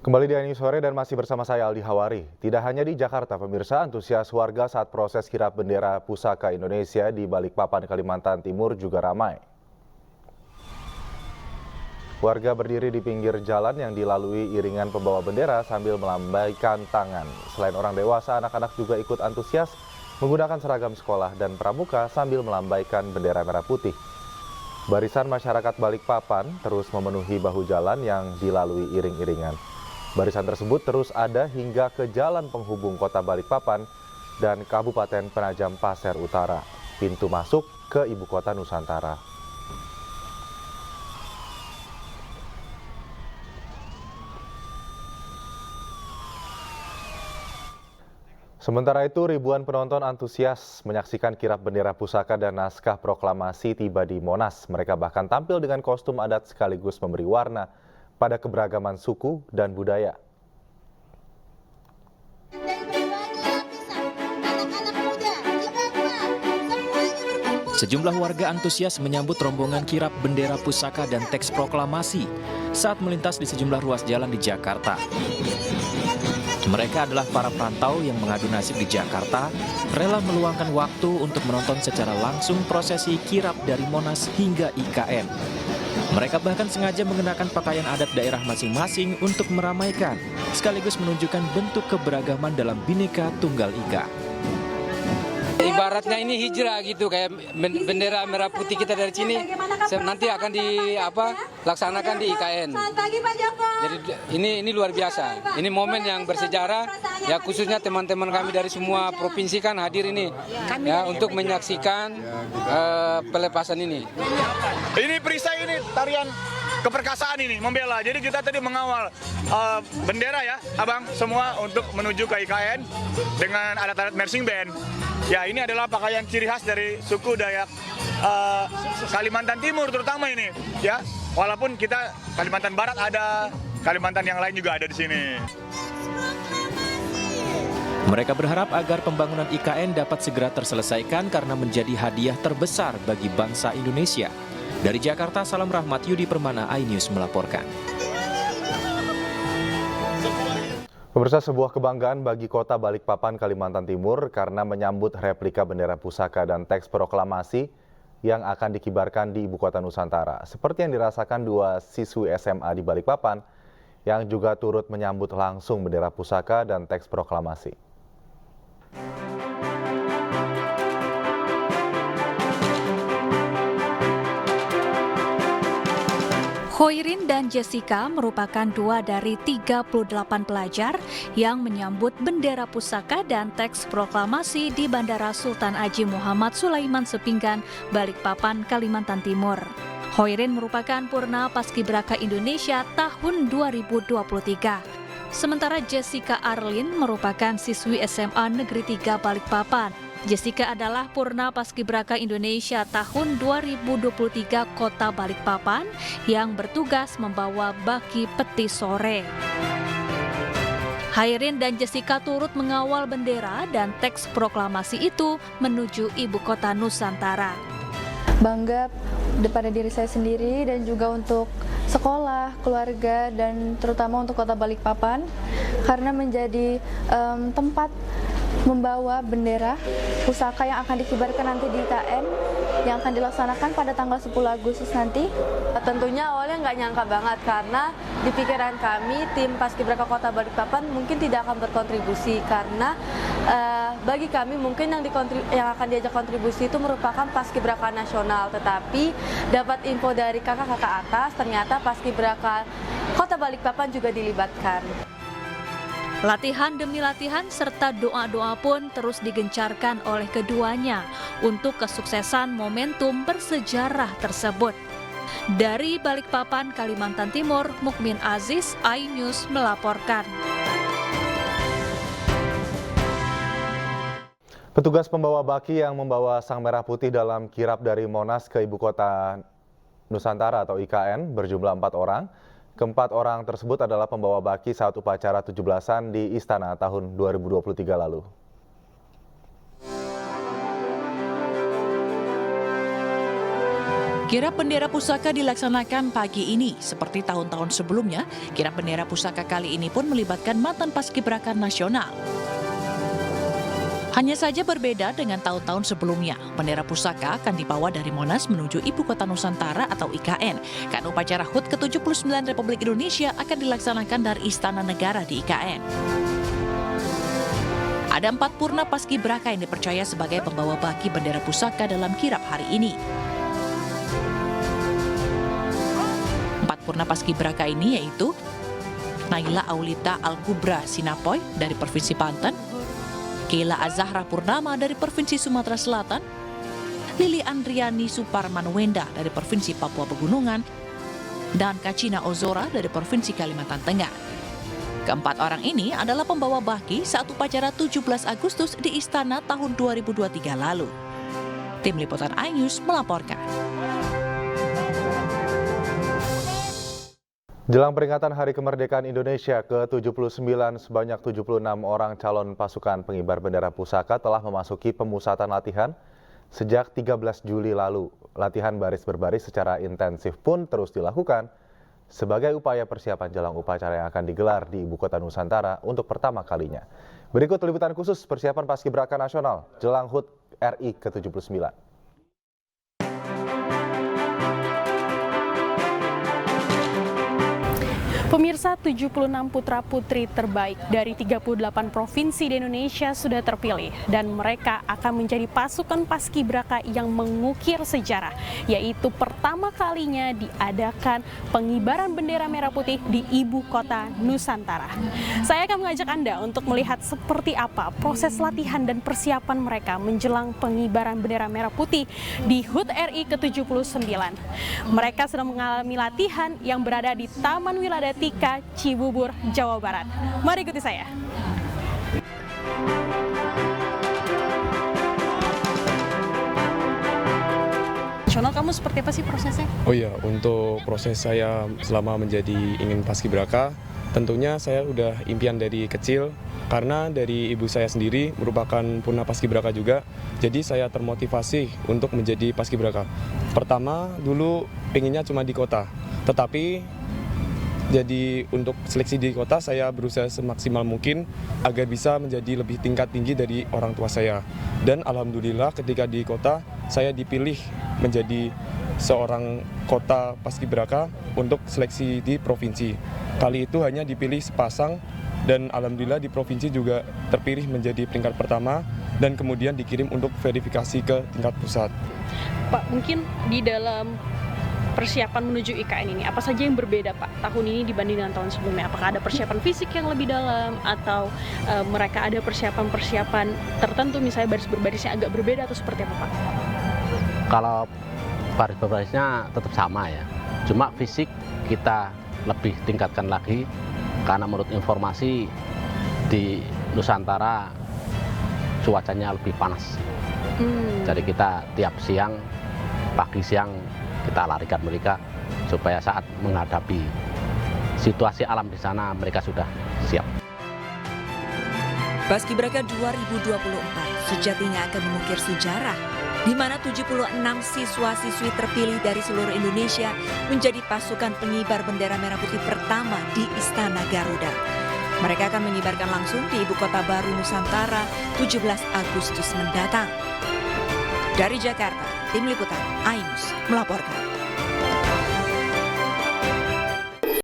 Kembali di News Sore dan masih bersama saya Aldi Hawari. Tidak hanya di Jakarta, pemirsa, antusias warga saat proses kirap bendera pusaka Indonesia di Balikpapan, Kalimantan Timur juga ramai. Warga berdiri di pinggir jalan yang dilalui iringan pembawa bendera sambil melambaikan tangan. Selain orang dewasa, anak-anak juga ikut antusias menggunakan seragam sekolah dan pramuka sambil melambaikan bendera merah putih. Barisan masyarakat Balikpapan terus memenuhi bahu jalan yang dilalui iring-iringan. Barisan tersebut terus ada hingga ke jalan penghubung kota Balikpapan dan Kabupaten Penajam Pasir Utara, pintu masuk ke ibu kota Nusantara. Sementara itu, ribuan penonton antusias menyaksikan kirap bendera pusaka dan naskah proklamasi tiba di Monas. Mereka bahkan tampil dengan kostum adat sekaligus memberi warna pada keberagaman suku dan budaya. Sejumlah warga antusias menyambut rombongan kirap bendera pusaka dan teks proklamasi saat melintas di sejumlah ruas jalan di Jakarta. Mereka adalah para perantau yang mengadu nasib di Jakarta, rela meluangkan waktu untuk menonton secara langsung prosesi kirap dari Monas hingga IKN. Mereka bahkan sengaja mengenakan pakaian adat daerah masing-masing untuk meramaikan, sekaligus menunjukkan bentuk keberagaman dalam Bhinneka Tunggal Ika. Ibaratnya ini hijrah gitu, kayak bendera merah putih kita dari sini nanti akan dilaksanakan di IKN. Jadi ini luar biasa. Ini momen yang bersejarah ya, khususnya teman-teman kami dari semua provinsi kan hadir ini ya untuk menyaksikan pelepasan ini. Ini perisai, ini tarian keperkasaan ini membela. Jadi kita tadi mengawal bendera ya, abang semua untuk menuju ke IKN dengan alat-alat marching band. Ya, ini adalah pakaian ciri khas dari suku Dayak Kalimantan Timur terutama ini. Ya, walaupun kita Kalimantan Barat ada, Kalimantan yang lain juga ada di sini. Mereka berharap agar pembangunan IKN dapat segera terselesaikan karena menjadi hadiah terbesar bagi bangsa Indonesia. Dari Jakarta, Salam Rahmat, Yudi Permana, iNews melaporkan. Pemirsa, sebuah kebanggaan bagi kota Balikpapan, Kalimantan Timur karena menyambut replika bendera pusaka dan teks proklamasi yang akan dikibarkan di ibu kota Nusantara. Seperti yang dirasakan dua siswi SMA di Balikpapan yang juga turut menyambut langsung bendera pusaka dan teks proklamasi. Hoirin dan Jessica merupakan dua dari 38 pelajar yang menyambut bendera pusaka dan teks proklamasi di Bandara Sultan Haji Muhammad Sulaiman Sepinggan, Balikpapan, Kalimantan Timur. Hoirin merupakan Purna Paskibraka Indonesia tahun 2023. Sementara Jessica Arlin merupakan siswi SMA Negeri 3 Balikpapan. Jessica adalah Purna Paskibraka Indonesia tahun 2023 Kota Balikpapan yang bertugas membawa baki peti sore. Hoirin dan Jessica turut mengawal bendera dan teks proklamasi itu menuju ibu kota Nusantara. Bangga pada diri saya sendiri dan juga untuk sekolah, keluarga, dan terutama untuk kota Balikpapan karena menjadi tempat membawa bendera pusaka yang akan dikibarkan nanti di IKN yang akan dilaksanakan pada tanggal 10 Agustus nanti. Tentunya awalnya nggak nyangka banget karena di pikiran kami tim Paskibraka Kota Balikpapan mungkin tidak akan berkontribusi karena bagi kami mungkin yang akan diajak kontribusi itu merupakan Paskibraka nasional, tetapi dapat info dari kakak-kakak atas ternyata Paskibraka Kota Balikpapan juga dilibatkan. Latihan demi latihan serta doa-doa pun terus digencarkan oleh keduanya untuk kesuksesan momentum bersejarah tersebut. Dari Balikpapan, Kalimantan Timur, Mukmin Aziz, iNews melaporkan. Petugas pembawa baki yang membawa sang merah putih dalam kirap dari Monas ke ibu kota Nusantara atau IKN berjumlah 4 orang. Keempat orang tersebut adalah pembawa baki saat upacara 17-an di Istana tahun 2023 lalu. Kirap bendera pusaka dilaksanakan pagi ini. Seperti tahun-tahun sebelumnya, kirap bendera pusaka kali ini pun melibatkan mantan paskibraka nasional. Hanya saja berbeda dengan tahun-tahun sebelumnya. Bendera pusaka akan dibawa dari Monas menuju Ibu Kota Nusantara atau IKN. Karena upacara HUT ke-79 Republik Indonesia akan dilaksanakan dari Istana Negara di IKN. Ada 4 purna paskibraka yang dipercaya sebagai pembawa baki bendera pusaka dalam kirap hari ini. 4 purna paskibraka ini yaitu Naila Aulita Al-Kubra Sinapoy dari Provinsi Banten, Keila Azahra Purnama dari Provinsi Sumatera Selatan, Lili Andriani Suparmanwenda dari Provinsi Papua Pegunungan, dan Kacina Ozora dari Provinsi Kalimantan Tengah. Keempat orang ini adalah pembawa baki saat upacara 17 Agustus di Istana tahun 2023 lalu. Tim Liputan iNews melaporkan. Jelang peringatan Hari Kemerdekaan Indonesia ke-79, sebanyak 76 orang calon pasukan pengibar bendera pusaka telah memasuki pemusatan latihan sejak 13 Juli lalu. Latihan baris berbaris secara intensif pun terus dilakukan sebagai upaya persiapan jelang upacara yang akan digelar di Ibu Kota Nusantara untuk pertama kalinya. Berikut liputan khusus persiapan Paskibraka Nasional jelang HUT RI ke-79. Pemirsa, 76 putra-putri terbaik dari 38 provinsi di Indonesia sudah terpilih dan mereka akan menjadi pasukan paskibraka yang mengukir sejarah, yaitu pertama kalinya diadakan pengibaran bendera merah putih di Ibu Kota Nusantara. Saya akan mengajak Anda untuk melihat seperti apa proses latihan dan persiapan mereka menjelang pengibaran bendera merah putih di HUT RI ke-79. Mereka sedang mengalami latihan yang berada di Taman Wiladatika, Cibubur, Jawa Barat. Mari ikuti saya. Kamu seperti apa sih prosesnya? Oh iya, untuk proses saya selama menjadi ingin paskibraka, tentunya saya udah impian dari kecil, karena dari ibu saya sendiri merupakan purna paskibraka juga, jadi saya termotivasi untuk menjadi paskibraka. Pertama, dulu pengennya cuma di kota, tetapi jadi untuk seleksi di kota saya berusaha semaksimal mungkin agar bisa menjadi lebih tingkat tinggi dari orang tua saya. Dan alhamdulillah ketika di kota saya dipilih menjadi seorang kota paskibraka untuk seleksi di provinsi. Kali itu hanya dipilih sepasang dan alhamdulillah di provinsi juga terpilih menjadi peringkat pertama dan kemudian dikirim untuk verifikasi ke tingkat pusat. Pak, mungkin di dalam persiapan menuju IKN ini, apa saja yang berbeda Pak tahun ini dibanding dengan tahun sebelumnya? Apakah ada persiapan fisik yang lebih dalam atau mereka ada persiapan-persiapan tertentu, misalnya baris berbarisnya agak berbeda atau seperti apa Pak? Kalau baris berbarisnya tetap sama ya, cuma fisik kita lebih tingkatkan lagi karena menurut informasi di Nusantara cuacanya lebih panas. Jadi kita tiap siang, pagi siang kita larikan mereka supaya saat menghadapi situasi alam di sana mereka sudah siap. Paskibraka 2024 sejatinya akan mengukir sejarah, di mana 76 siswa-siswi terpilih dari seluruh Indonesia menjadi pasukan pengibar bendera merah putih pertama di Istana Garuda. Mereka akan mengibarkan langsung di Ibu Kota Baru Nusantara 17 Agustus mendatang. Dari Jakarta, Tim Liputan iNews melaporkan.